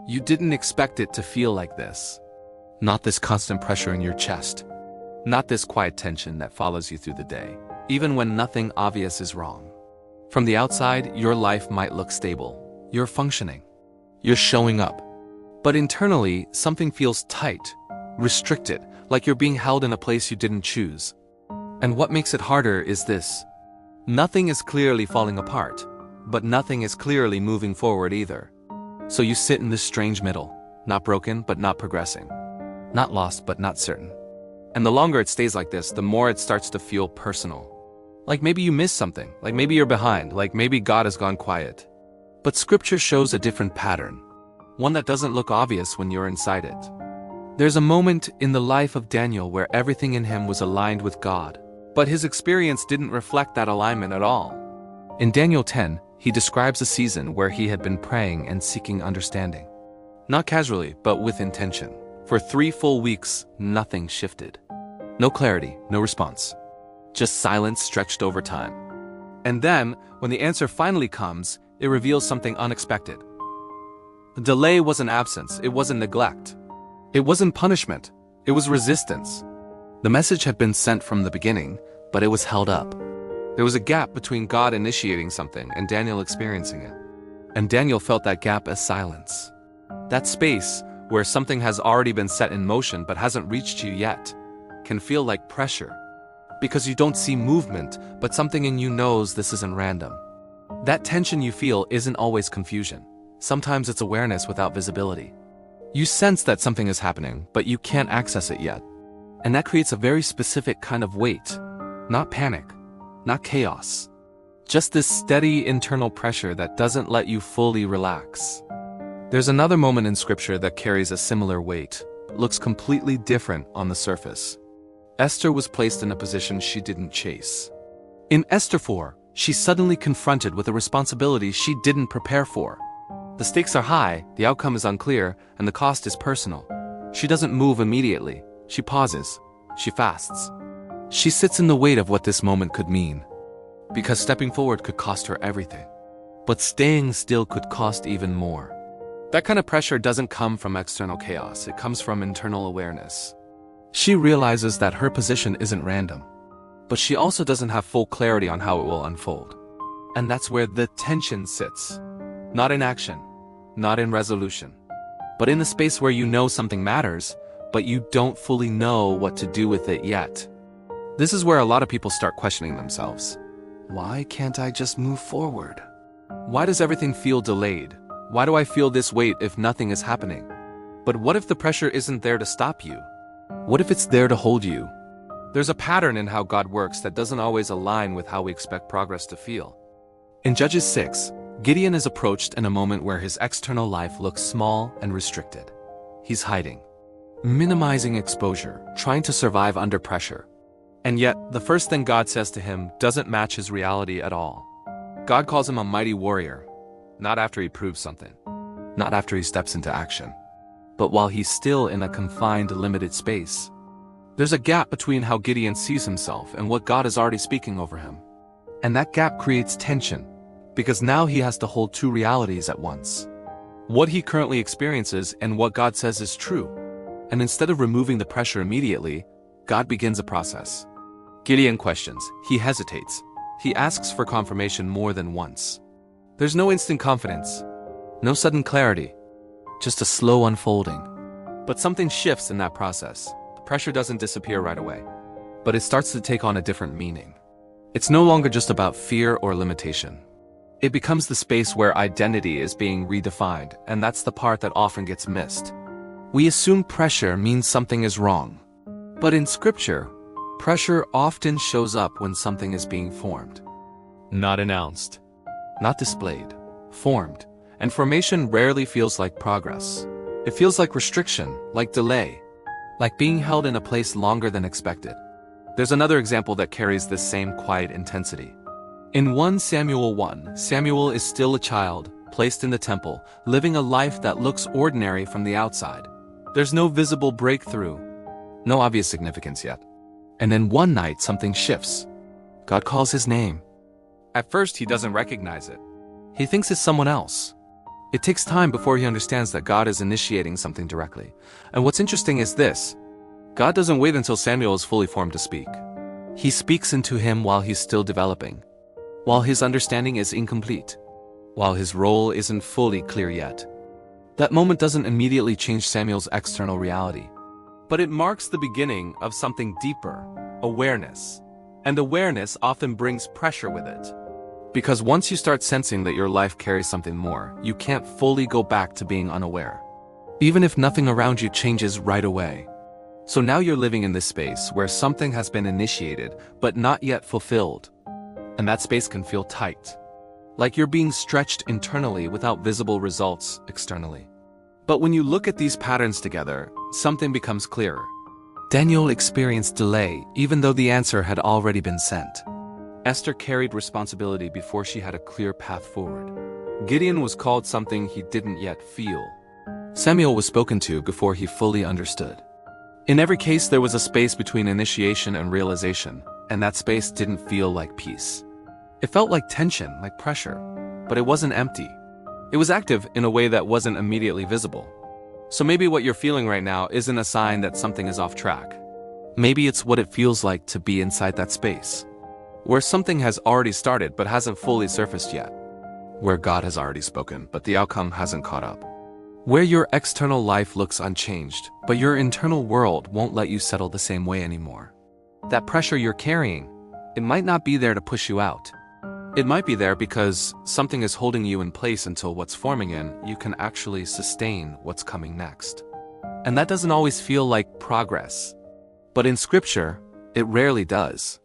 You didn't expect it to feel like this. Not this constant pressure in your chest. Not this quiet tension that follows you through the day, even when nothing obvious is wrong. From the outside, your life might look stable. You're functioning. You're showing up. But internally, something feels tight, restricted, like you're being held in a place you didn't choose. And what makes it harder is this. Nothing is clearly falling apart, but nothing is clearly moving forward either. So you sit in this strange middle, not broken but not progressing, not lost but not certain. And the longer it stays like this, the more it starts to feel personal. Like maybe you missed something, like maybe you're behind, like maybe God has gone quiet. But scripture shows a different pattern, one that doesn't look obvious when you're inside it. There's a moment in the life of Daniel where everything in him was aligned with God, but his experience didn't reflect that alignment at all. In Daniel 10, he describes a season where he had been praying and seeking understanding. Not casually, but with intention. For 3 full weeks, nothing shifted. No clarity, no response. Just silence stretched over time. And then, when the answer finally comes, it reveals something unexpected. The delay wasn't absence, it wasn't neglect. It wasn't punishment, it was resistance. The message had been sent from the beginning, but it was held up. There was a gap between God initiating something and Daniel experiencing it. And Daniel felt that gap as silence. That space, where something has already been set in motion but hasn't reached you yet, can feel like pressure. Because you don't see movement, but something in you knows this isn't random. That tension you feel isn't always confusion. Sometimes it's awareness without visibility. You sense that something is happening, but you can't access it yet. And that creates a very specific kind of weight. Not panic, not chaos. Just this steady internal pressure that doesn't let you fully relax. There's another moment in scripture that carries a similar weight, but looks completely different on the surface. Esther was placed in a position she didn't chase. In Esther 4, she's suddenly confronted with a responsibility she didn't prepare for. The stakes are high, the outcome is unclear, and the cost is personal. She doesn't move immediately. She pauses. She fasts. She sits in the weight of what this moment could mean. Because stepping forward could cost her everything. But staying still could cost even more. That kind of pressure doesn't come from external chaos, it comes from internal awareness. She realizes that her position isn't random. But she also doesn't have full clarity on how it will unfold. And that's where the tension sits. Not in action, not in resolution, but in the space where you know something matters, but you don't fully know what to do with it yet. This is where a lot of people start questioning themselves. Why can't I just move forward? Why does everything feel delayed? Why do I feel this weight if nothing is happening? But what if the pressure isn't there to stop you? What if it's there to hold you? There's a pattern in how God works that doesn't always align with how we expect progress to feel. In Judges 6, Gideon is approached in a moment where his external life looks small and restricted. He's hiding, minimizing exposure, trying to survive under pressure. And yet, the first thing God says to him doesn't match his reality at all. God calls him a mighty warrior, not after he proves something, not after he steps into action, but while he's still in a confined, limited space. There's a gap between how Gideon sees himself and what God is already speaking over him. And that gap creates tension, because now he has to hold 2 realities at once. What he currently experiences and what God says is true. And instead of removing the pressure immediately, God begins a process. Gideon questions, he hesitates, he asks for confirmation more than once. There's no instant confidence, no sudden clarity, just a slow unfolding. But something shifts in that process. The pressure doesn't disappear right away, but it starts to take on a different meaning. It's no longer just about fear or limitation. It becomes the space where identity is being redefined, and that's the part that often gets missed. We assume pressure means something is wrong. But in scripture, pressure often shows up when something is being formed. Not announced, not displayed, formed. And formation rarely feels like progress. It feels like restriction, like delay, like being held in a place longer than expected. There's another example that carries this same quiet intensity. In 1 Samuel 1, Samuel is still a child, placed in the temple, living a life that looks ordinary from the outside. There's no visible breakthrough, no obvious significance yet. And then one night something shifts. God calls his name. At first he doesn't recognize it. He thinks it's someone else. It takes time before he understands that God is initiating something directly. And what's interesting is this: God doesn't wait until Samuel is fully formed to speak. He speaks into him while he's still developing, while his understanding is incomplete, while his role isn't fully clear yet. That moment doesn't immediately change Samuel's external reality, but it marks the beginning of something deeper: awareness. And awareness often brings pressure with it. Because once you start sensing that your life carries something more, you can't fully go back to being unaware, even if nothing around you changes right away. So now you're living in this space where something has been initiated, but not yet fulfilled. And that space can feel tight, like you're being stretched internally without visible results externally. But when you look at these patterns together, something becomes clearer. Daniel experienced delay even though the answer had already been sent. Esther carried responsibility before she had a clear path forward. Gideon was called something he didn't yet feel. Samuel was spoken to before he fully understood. In every case, there was a space between initiation and realization, and that space didn't feel like peace. It felt like tension, like pressure, but it wasn't empty. It was active in a way that wasn't immediately visible. So maybe what you're feeling right now isn't a sign that something is off track. Maybe it's what it feels like to be inside that space, where something has already started but hasn't fully surfaced yet. Where God has already spoken, but the outcome hasn't caught up. Where your external life looks unchanged, but your internal world won't let you settle the same way anymore. That pressure you're carrying, it might not be there to push you out. It might be there because something is holding you in place until what's forming in you can actually sustain what's coming next. And that doesn't always feel like progress. But in Scripture, it rarely does.